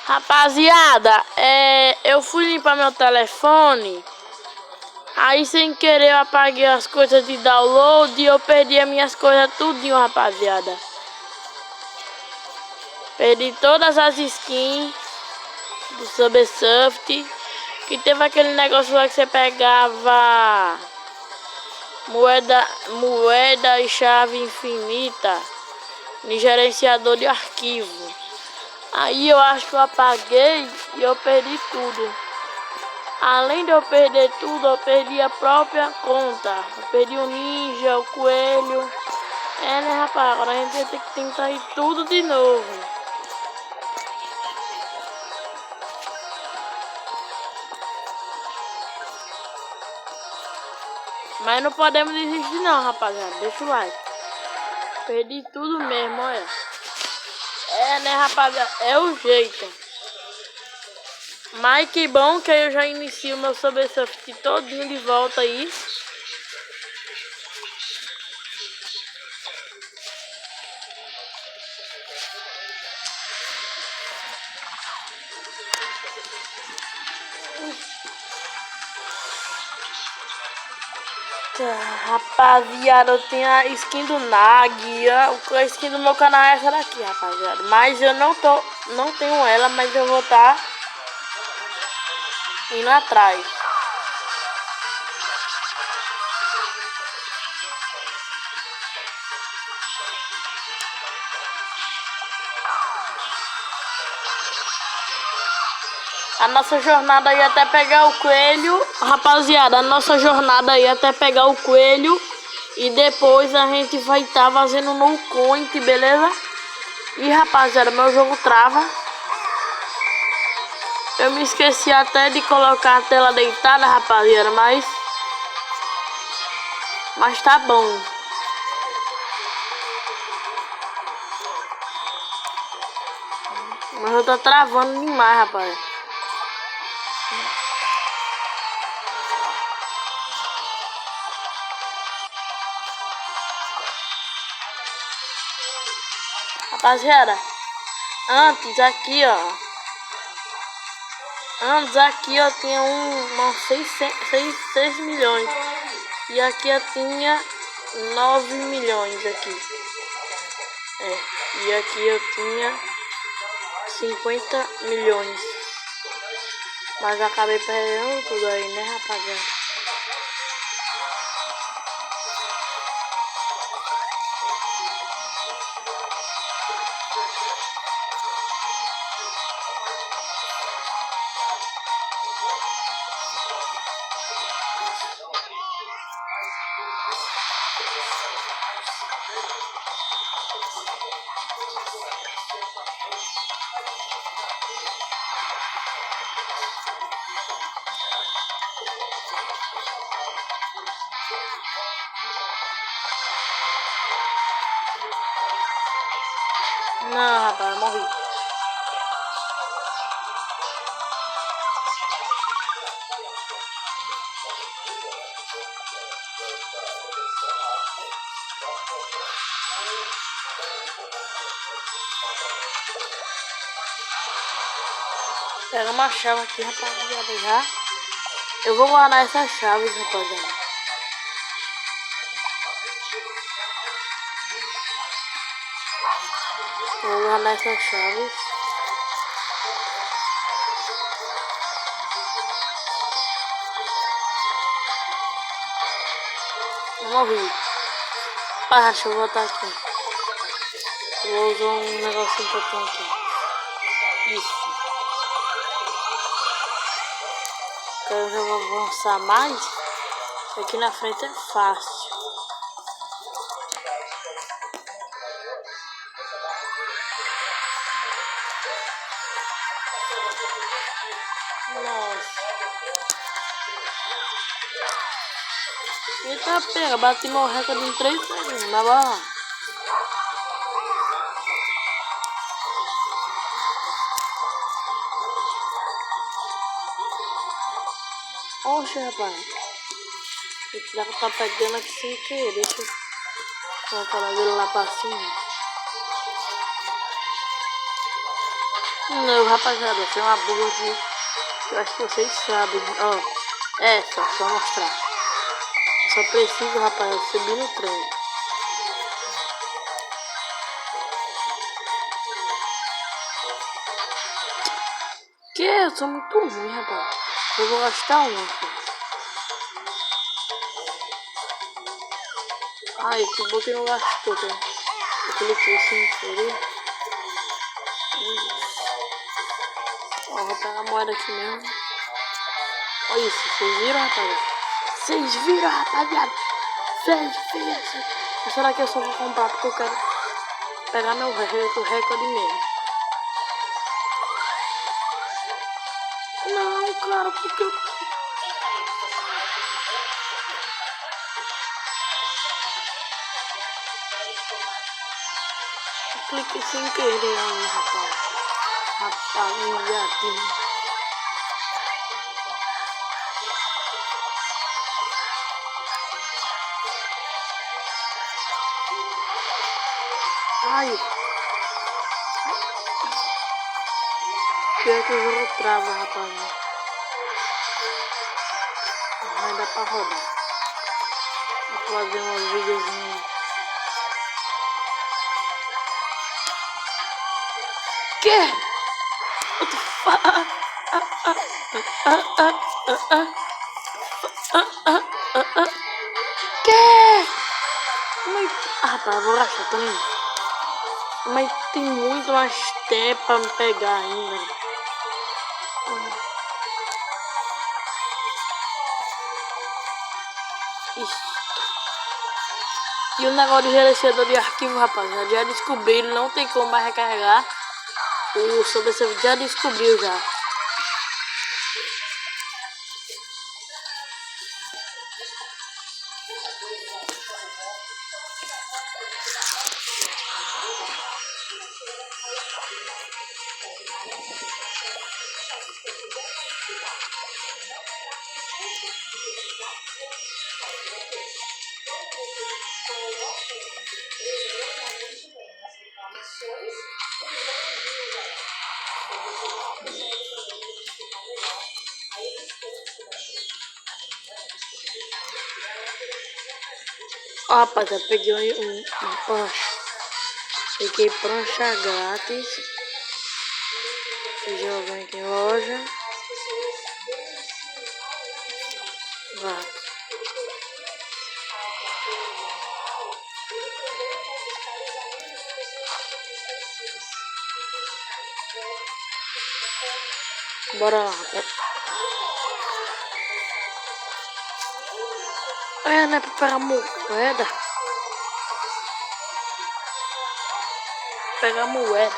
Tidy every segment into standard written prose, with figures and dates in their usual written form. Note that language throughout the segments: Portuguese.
Rapaziada, eu fui limpar meu telefone. Aí sem querer eu apaguei as coisas de download e eu perdi as minhas coisas tudinho, rapaziada. Perdi todas as skins do Subsurf. Que teve aquele negócio lá que você pegava moeda e chave infinita no gerenciador de arquivo. Aí eu acho que eu apaguei e eu perdi tudo. Além de eu perder tudo, eu perdi a própria conta. Eu perdi o ninja, o coelho. Né, rapaz? Agora a gente vai ter que tentar ir tudo de novo. Mas não podemos desistir não, rapaziada. Deixa o like. Perdi tudo mesmo, olha. Né, rapaziada? É o jeito. Mas que bom que eu já inicio meu Subsurf todinho de volta aí. Rapaziada, eu tenho a skin do Nag, a skin do meu canal é essa daqui, rapaziada. Mas eu não tenho ela, mas eu vou estar indo atrás. A nossa jornada aí até pegar o coelho, rapaziada, a nossa jornada aí até pegar o coelho e depois a gente vai estar fazendo no count, beleza? E rapaziada, meu jogo trava. Eu me esqueci até de colocar a tela deitada, rapaziada, mas tá bom. Mas eu tô travando demais, rapaz. Rapaziada, antes aqui, ó. Antes aqui eu tinha uns 6 milhões. E aqui eu tinha 9 milhões aqui. E aqui eu tinha 50 milhões. Mas eu acabei perdendo tudo aí, né, rapaziada? Não, rapaz, eu morri. Pega uma chave aqui, rapaziada, já. Eu vou guardar essas chaves, rapaziada. Vou guardar essas chaves. Eu morri. Deixa eu voltar aqui. Vou usar um negocinho que eu tenho aqui. Isso. Eu já vou avançar mais. Aqui na frente é fácil. Nossa. Eita pega, bati meu recorde em 3 segundos. Mas bora lá. Oxe, rapaz. Já que tá pegando aqui sem querer. Deixa eu colocar ele lá pra cima. Não, rapaziada, tem uma burra aqui que eu acho que vocês sabem. Ó, só mostrar. Eu só preciso, rapaziada, subir no trem. Que? Eu sou muito ruim, rapaz. Eu vou gastar uma, filho. Ai, que bom que não gastou, tá? Eu cliquei sem querer. Ó, vou pegar a moeda aqui mesmo. Olha isso, vocês viram, rapaziada? Vocês viram, rapaziada? Vocês viram? Mas será que eu só vou comprar porque eu quero pegar meu recorde mesmo? Não, cara, porque eu... cliquei sem querer aí, rapaz. Rapaziada. Ai. Pior que o jogo trava, rapaziada. Vai dar pra rodar. Vou fazer uns videozinhos. Que? What the fuck? Que? Mas... rapaz, vou gastar também. Mas tem muito mais tempo pra me pegar ainda. Isso. E o negócio de gerenciador de arquivo, rapaziada, já descobriram, não tem como mais recarregar. O sobrevivente já descobriu já. Ó, rapaziada, peguei um prancha. Peguei prancha grátis. Jogando aqui em loja. Grátis. Bora lá, rapaz. É, né, pra pegar moeda. Pegar moeda.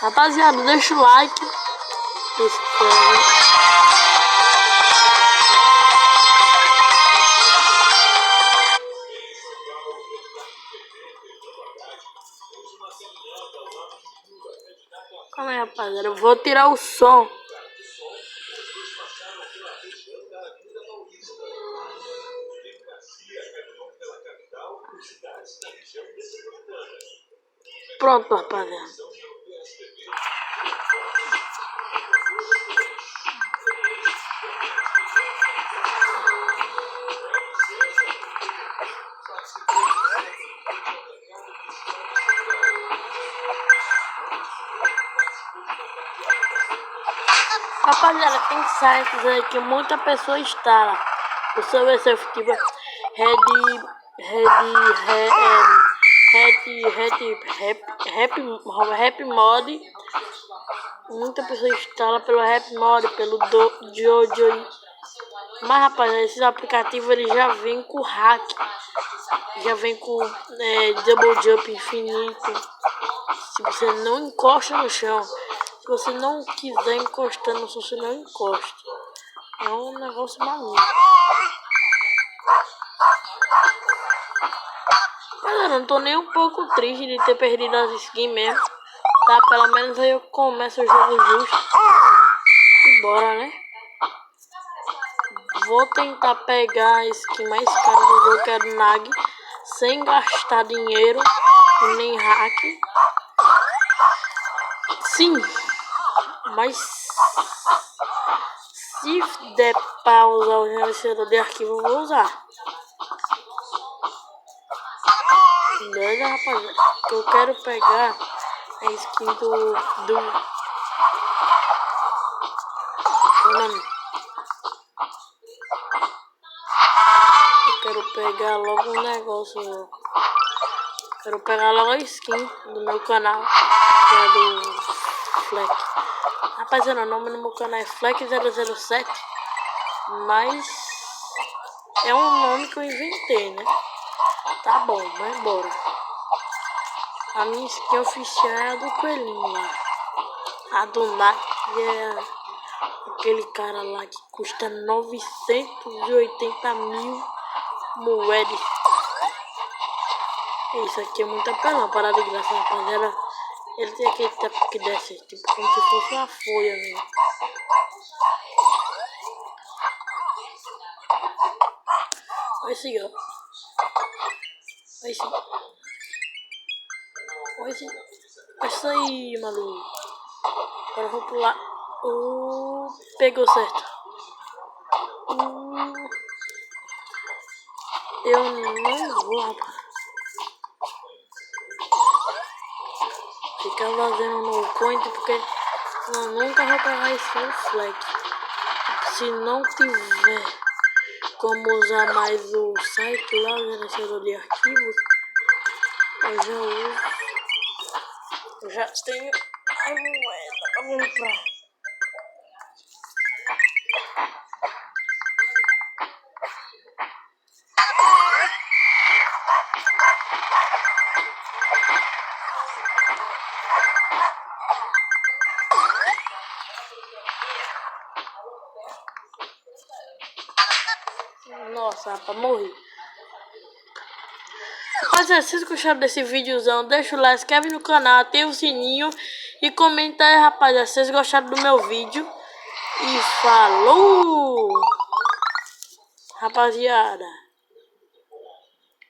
Rapaziada, deixa o like. Se inscreve. Calma aí, rapaziada. Eu vou tirar o som. Pronto, rapaziada. Rapaziada, tem sites aí que muita pessoa instala. O servidor tipo Rap Mod. Muita pessoa instala pelo Rap Mod, pelo Jojo. Mas rapaziada, esses aplicativos eles já vêm com hack. Já vem com double jump infinito. Se você não encosta no chão. Se você não quiser encostar no chão, você não encosta. É um negócio maluco. Mas eu não tô nem um pouco triste de ter perdido as skins mesmo. Tá, pelo menos aí eu começo o jogo justo. E bora, né? Vou tentar pegar a skin mais cara do jogo, que é do Nag, sem gastar dinheiro e nem hack. Sim, mas se der pra usar o gerenciador de arquivo, eu vou usar. Beleza, rapaziada? Eu quero pegar a skin do eu quero pegar logo um negócio. Quero pegar logo a skin do meu canal, que é do Fleck. Rapaziada, o nome do meu canal é Fleck007, mas é um nome que eu inventei, né? Tá bom, vai embora. A minha skin oficial é a do coelhinho lá. A do Nag é aquele cara lá que custa 980 mil moedas. Isso aqui é muito apelão, parada de graça, rapaziada. Ele tem aquele tempo que desce, tipo, como se fosse uma folha mesmo. Olha esse, ó. Olha esse. Olha esse. Olha isso aí, maluco. Agora eu vou pular. Pegou certo. Eu não vou, rapaz. Ficar fazendo no point porque eu nunca vou pegar esse Fleck. Se não tiver como usar mais o site lá, o gerenciador de arquivos, eu já uso. Eu já tenho a moeda pra comprar. Nossa, rapaz, morri. Rapaziada, se vocês gostaram desse videozão, deixa o like, se inscreve no canal, ativa o sininho e comenta aí, rapaziada, se vocês gostaram do meu vídeo. E falou! Rapaziada.